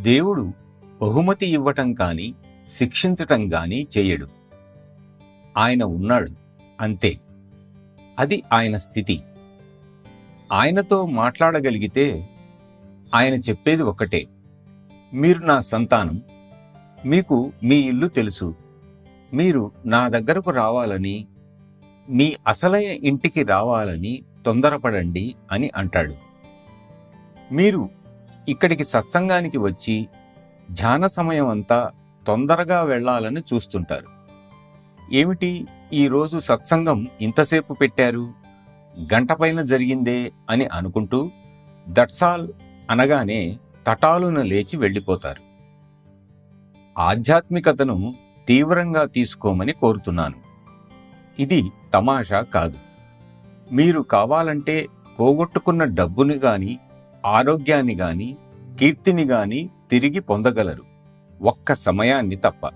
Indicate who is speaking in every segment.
Speaker 1: దేవుడు బహుమతి ఇవ్వటం కానీ శిక్షించటం కానీ చేయడు. ఆయన ఉన్నాడు అంతే. అది ఆయన స్థితి. ఆయనతో మాట్లాడగలిగితే ఆయన చెప్పేది ఒకటే, మీరు నా సంతానం, మీకు మీ ఇల్లు తెలుసు, మీరు నా దగ్గరకు రావాలని, మీ అసలైన ఇంటికి రావాలని తొందరపడండి అని అంటాడు. మీరు ఇక్కడికి సత్సంగానికి వచ్చి ధ్యాన సమయం అంతా తొందరగా వెళ్ళాలని చూస్తుంటారు. ఏమిటి ఈరోజు సత్సంగం ఇంతసేపు పెట్టారు, గంట పైన జరిగిందే అని అనుకుంటూ దట్సాల్ అనగానే తటాలున లేచి వెళ్ళిపోతారు. ఆధ్యాత్మికతను తీవ్రంగా తీసుకోమని కోరుతున్నాను. ఇది తమాషా కాదు. మీరు కావాలంటే పోగొట్టుకున్న డబ్బుని గాని, ఆరోగ్యాన్ని గాని, కీర్తిని గాని తిరిగి పొందగలరు, ఒక్క సమయాన్ని తప్ప.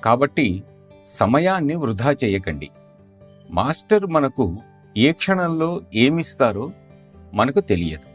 Speaker 1: కాబట్టి సమయాన్ని వృధా చేయకండి. మాస్టర్ మనకు ఏ క్షణంలో ఏమిస్తారో మనకు తెలియదు.